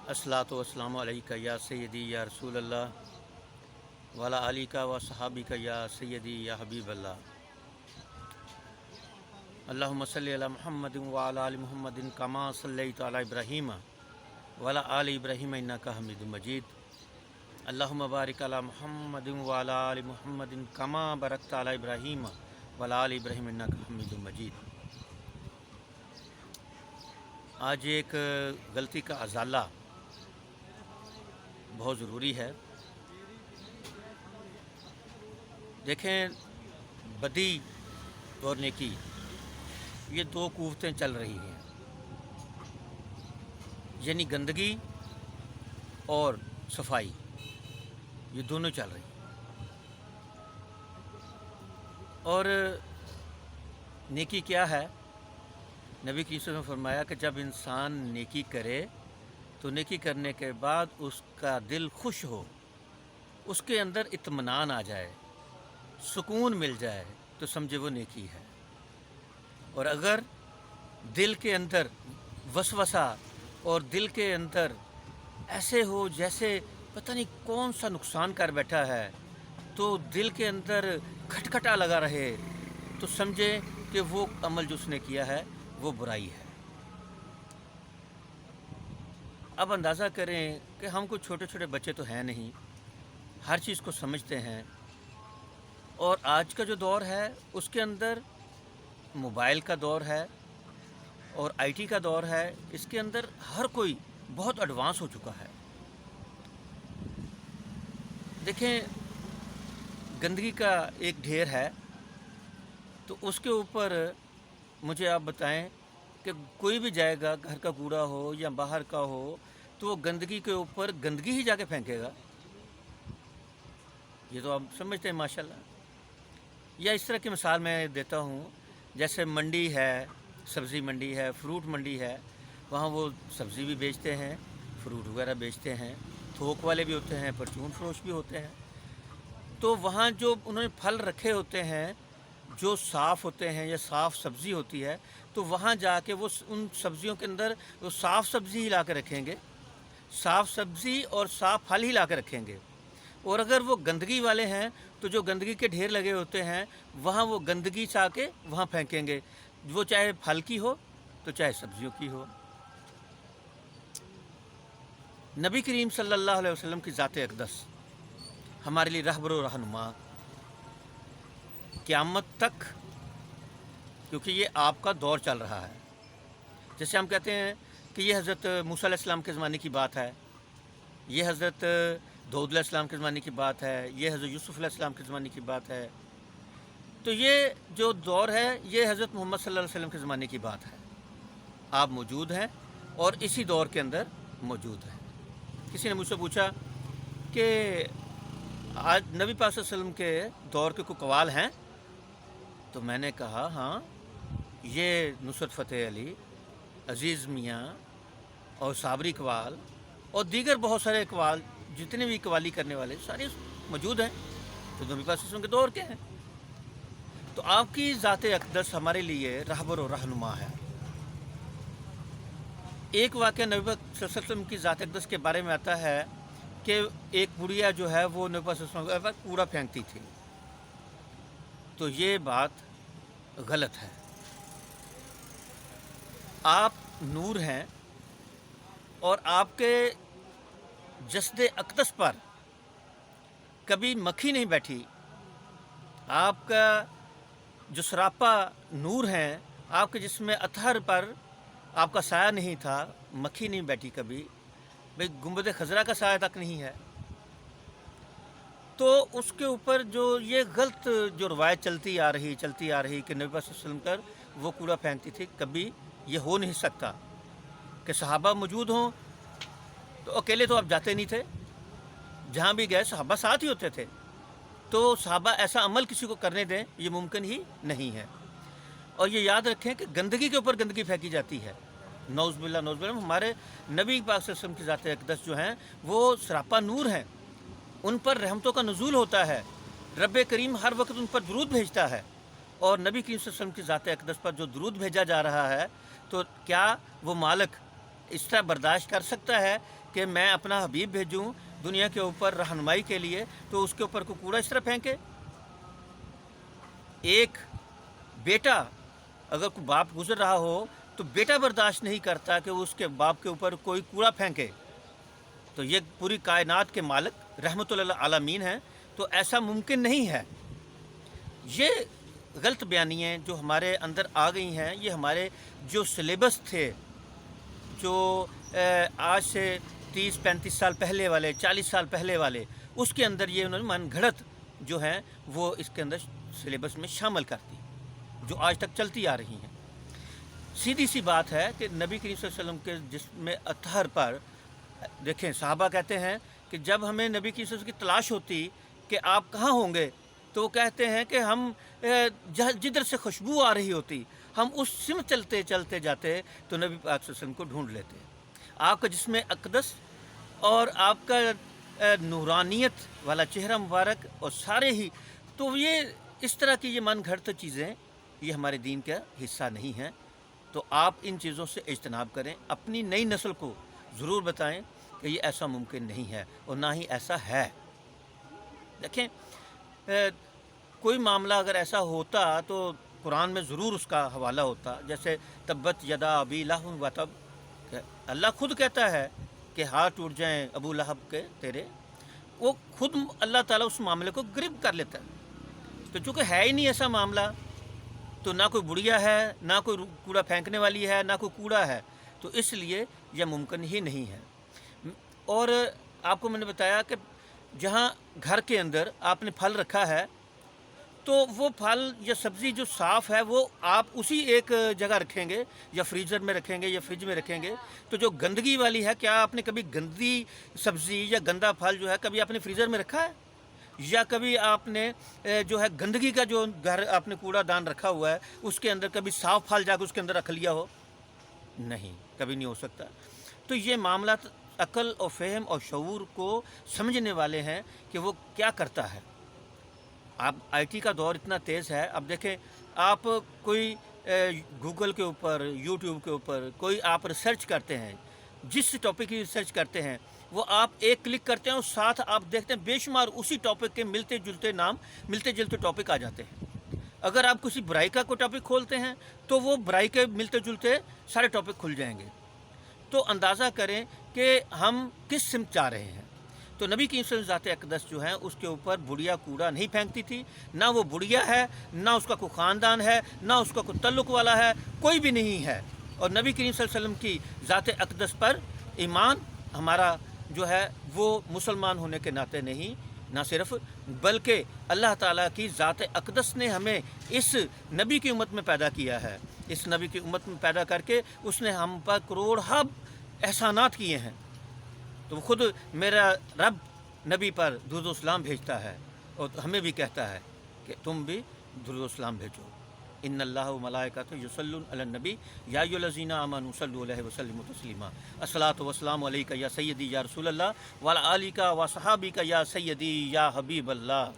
अस्सलातु वस्सलामु अलैका या सय्यदी या रसूल अल्लाह वाला आलिका व सहाबिका या सय्यदी या हबीब अल्लाह। अल्लाहुम्मा सल्लि अला मुहम्मदिन व अला आलि मुहम्मदिन कमा सल्लैता अला इब्राहीम व अला आलि इब्राहीम इन्नका हमीदुम मजीद। अल्लाहुम्मा बारिक अला मुहम्मदिन व अला आलि मुहम्मदिन कमा बरकता अला इब्राहीम व अला आलि इब्राहीम इन्नका हमीदुम मजीद। आज एक गलती का अजाला बहुत ज़रूरी है। देखें, बदी और नेकी ये दो कुव्वतें चल रही हैं, यानी गंदगी और सफाई, ये दोनों चल रही हैं। और नेकी क्या है? नबी की ने फरमाया कि जब इंसान नेकी करे तो नेकी करने के बाद उसका दिल खुश हो, उसके अंदर इत्मीनान आ जाए, सुकून मिल जाए, तो समझे वो नेकी है। और अगर दिल के अंदर वसवसा और दिल के अंदर ऐसे हो जैसे पता नहीं कौन सा नुकसान कर बैठा है, तो दिल के अंदर खटखटा लगा रहे, तो समझे कि वो अमल जो उसने किया है वो बुराई है। अब अंदाज़ा करें कि हम कुछ छोटे छोटे बच्चे तो हैं नहीं, हर चीज़ को समझते हैं। और आज का जो दौर है उसके अंदर मोबाइल का दौर है और आईटी का दौर है, इसके अंदर हर कोई बहुत एडवांस हो चुका है। देखें, गंदगी का एक ढेर है, तो उसके ऊपर मुझे आप बताएं कि कोई भी जाएगा, घर का कूड़ा हो या बाहर का हो, तो वो गंदगी के ऊपर गंदगी ही जाके फेंकेगा। ये तो आप समझते हैं माशाल्लाह। या इस तरह की मिसाल मैं देता हूँ, जैसे मंडी है, सब्ज़ी मंडी है, फ्रूट मंडी है, वहाँ वो सब्ज़ी भी बेचते हैं, फ्रूट वगैरह बेचते हैं, थोक वाले भी होते हैं, परचून फरोश भी होते हैं। तो वहाँ जो उन्होंने फल रखे होते हैं जो साफ़ होते हैं या साफ़ सब्ज़ी होती है, तो वहाँ जाके वो उन सब्ज़ियों के अंदर वो साफ़ सब्ज़ी ही ला के रखेंगे, साफ़ सब्ज़ी और साफ़ फल ही ला के रखेंगे। और अगर वो गंदगी वाले हैं तो जो गंदगी के ढेर लगे होते हैं वहाँ वो गंदगी चा के वहाँ फेंकेंगे, वो चाहे फल की हो तो चाहे सब्ज़ियों की हो। नबी करीम सल्लल्लाहु अलैहि वसल्लम की ज़ात अक़दस हमारे लिए रहबर व रहनुमा क़यामत तक, क्योंकि ये आपका दौर चल रहा है। जैसे हम कहते हैं कि ये हज़रत मूसा अलैहिस्सलाम के ज़माने की बात है, ये हज़रत दाऊद अलैहिस्सलाम के ज़माने की बात है, ये हज़रत यूसुफ़ अलैहिस्सलाम के ज़माने की बात है। तो ये जो दौर है ये हज़रत मोहम्मद सल्लल्लाहु अलैहि वसल्लम के ज़माने की बात है। आप मौजूद हैं और इसी दौर के अंदर मौजूद हैं। किसी ने मुझसे पूछा कि आज नबी पाक सल्लल्लाहु अलैहि वसल्लम के दौर के कोई कवाल हैं? तो मैंने कहा हाँ, ये नुसरत फ़तेह अली, अज़ीज़ मियाँ और साबरी कवाल और दीगर बहुत सारे कवाल, जितने भी कवाली करने वाले सारे मौजूद हैं, तो नबी पाक सल्लल्लाहु अलैहि वसल्लम के दौर के हैं। तो आपकी ज़ात अक़दस हमारे लिए रहबर और रहनुमा है। एक वाक़या नबी पाक सल्लल्लाहु अलैहि वसल्लम की ज़ात अक़दस के बारे में आता है कि एक बुढ़िया जो है वो नबी पाक सल्लल्लाहु अलैहि वसल्लम पर कूड़ा फेंकती थी। तो ये बात गलत है। आप नूर हैं और आपके जस्दे अक़दस पर कभी मक्खी नहीं बैठी। आपका जो सरापा नूर हैं, आपके जिस्म अतहर पर आपका साया नहीं था, मक्खी नहीं बैठी कभी। भाई गुंबद खजरा का साया तक नहीं है। तो उसके ऊपर जो ये गलत जो रवायत चलती आ रही कि नबी पाक सल्लल्लाहु अलैहि वसल्लम पर वो कूड़ा फेंकती थी, कभी ये हो नहीं सकता कि सहाबा मौजूद हों। तो अकेले तो आप जाते नहीं थे, जहाँ भी गए सहाबा साथ ही होते थे। तो सहाबा ऐसा अमल किसी को करने दें, ये मुमकिन ही नहीं है। और ये याद रखें कि गंदगी के ऊपर गंदगी फेंकी जाती है। नौज़ बिल्लाह, हमारे नबी पाक सल्लल्लाहु अलैहि वसल्लम की ज़ात अक़दस जो हैं वो सरापा नूर हैं, उन पर रहमतों का नुज़ूल होता है। रब करीम हर वक्त उन पर दुरूद भेजता है। और नबी करीम सल्लल्लाहु अलैहि वसल्लम की ज़ात अक़दस पर जो दुरूद भेजा जा रहा है, तो क्या वो मालिक اس طرح برداشت کر سکتا ہے کہ میں اپنا حبیب بھیجوں دنیا کے اوپر رہنمائی کے لیے تو اس کے اوپر کوئی کوڑا اس طرح پھینکے؟ ایک بیٹا اگر کوئی باپ گزر رہا ہو تو بیٹا برداشت نہیں کرتا کہ اس کے باپ کے اوپر کوئی کوڑا پھینکے. تو یہ پوری کائنات کے مالک رحمت اللہ عالمین ہیں، تو ایسا ممکن نہیں ہے. یہ غلط بیانیاں جو ہمارے اندر آ گئی ہیں، یہ ہمارے جو سلیبس تھے، جو آج سے 30-35 سال پہلے والے، 40 سال پہلے والے، اس کے اندر یہ انہوں نے من گھڑت جو ہیں وہ اس کے اندر سلیبس میں شامل کر دی، جو آج تک چلتی آ رہی ہیں. سیدھی سی بات ہے کہ نبی کریم صلی اللہ علیہ وسلم کے جسم اطہر پر دیکھیں، صحابہ کہتے ہیں کہ جب ہمیں نبی کریم صلی اللہ علیہ وسلم کی تلاش ہوتی کہ آپ کہاں ہوں گے، تو وہ کہتے ہیں کہ ہم جدھر سے خوشبو آ رہی ہوتی ہم اس سمت چلتے چلتے جاتے تو نبی پاک صلی اللہ علیہ وسلم کو ڈھونڈ لیتے. آپ کا جسم اقدس اور آپ کا نورانیت والا چہرہ مبارک اور سارے ہی، تو یہ اس طرح کی یہ من گھڑت چیزیں یہ ہمارے دین کا حصہ نہیں ہیں. تو آپ ان چیزوں سے اجتناب کریں، اپنی نئی نسل کو ضرور بتائیں کہ یہ ایسا ممکن نہیں ہے اور نہ ہی ایسا ہے. دیکھیں، کوئی معاملہ اگر ایسا ہوتا تو قرآن میں ضرور اس کا حوالہ ہوتا، جیسے تبت یدا ابی لہب و تب، اللہ خود کہتا ہے کہ ہاتھ ٹوٹ جائیں ابو لہب کے تیرے، وہ خود اللہ تعالیٰ اس معاملے کو گرفت کر لیتا ہے. تو چونکہ ہے ہی نہیں ایسا معاملہ، تو نہ کوئی بڑھیا ہے، نہ کوئی کوڑا پھینکنے والی ہے، نہ کوئی کوڑا ہے، تو اس لیے یہ ممکن ہی نہیں ہے. اور آپ کو میں نے بتایا کہ جہاں گھر کے اندر آپ نے پھل رکھا ہے تو وہ پھل یا سبزی جو صاف ہے وہ آپ اسی ایک جگہ رکھیں گے، یا فریزر میں رکھیں گے یا فریج میں رکھیں گے. تو جو گندگی والی ہے، کیا آپ نے کبھی گندی سبزی یا گندا پھل جو ہے کبھی آپ نے فریزر میں رکھا ہے؟ یا کبھی آپ نے جو ہے گندگی کا جو گھر آپ نے کوڑا دان رکھا ہوا ہے اس کے اندر کبھی صاف پھل جا کے اس کے اندر رکھ لیا ہو؟ نہیں، کبھی نہیں ہو سکتا. تو یہ معاملات عقل اور فہم اور شعور کو سمجھنے والے ہیں کہ وہ کیا کرتا ہے. اب آئی ٹی کا دور اتنا تیز ہے. اب دیکھیں، آپ کوئی گوگل کے اوپر، یوٹیوب کے اوپر کوئی آپ ریسرچ کرتے ہیں، جس ٹاپک کی ریسرچ کرتے ہیں وہ آپ ایک کلک کرتے ہیں اور ساتھ آپ دیکھتے ہیں بے شمار اسی ٹاپک کے ملتے جلتے نام، ملتے جلتے ٹاپک آ جاتے ہیں. اگر آپ کسی برائی کا کوئی ٹاپک کھولتے ہیں تو وہ برائی کے ملتے جلتے سارے ٹاپک کھل جائیں گے. تو اندازہ کریں کہ ہم کس سمت جا رہے ہیں. تو نبی کی ذات اقدس جو ہیں اس کے اوپر بڑھیا کوڑا نہیں پھینکتی تھی، نہ وہ بڑھیا ہے، نہ اس کا کوئی خاندان ہے، نہ اس کا کوئی تعلق والا ہے، کوئی بھی نہیں ہے. اور نبی کریم صلی اللہ علیہ وسلم کی ذات اقدس پر ایمان ہمارا جو ہے وہ مسلمان ہونے کے ناطے نہیں، نہ صرف، بلکہ اللہ تعالیٰ کی ذات اقدس نے ہمیں اس نبی کی امت میں پیدا کیا ہے. اس نبی کی امت میں پیدا کر کے اس نے ہم پر کروڑ احسانات کیے ہیں. تو خود میرا رب نبی پر درود و سلام بھیجتا ہے اور ہمیں بھی کہتا ہے کہ تم بھی درود و سلام بھیجو. ان اللہ و ملائکۃ یصلون علی النبی یا ایھا الذین آمنوا صلوا علیہ وسلموا تسلیما. الصلاۃ والسلام علیک یا سیدی یا رسول اللہ وعلی آلک و صحابک یا سیدی یا حبیب اللہ.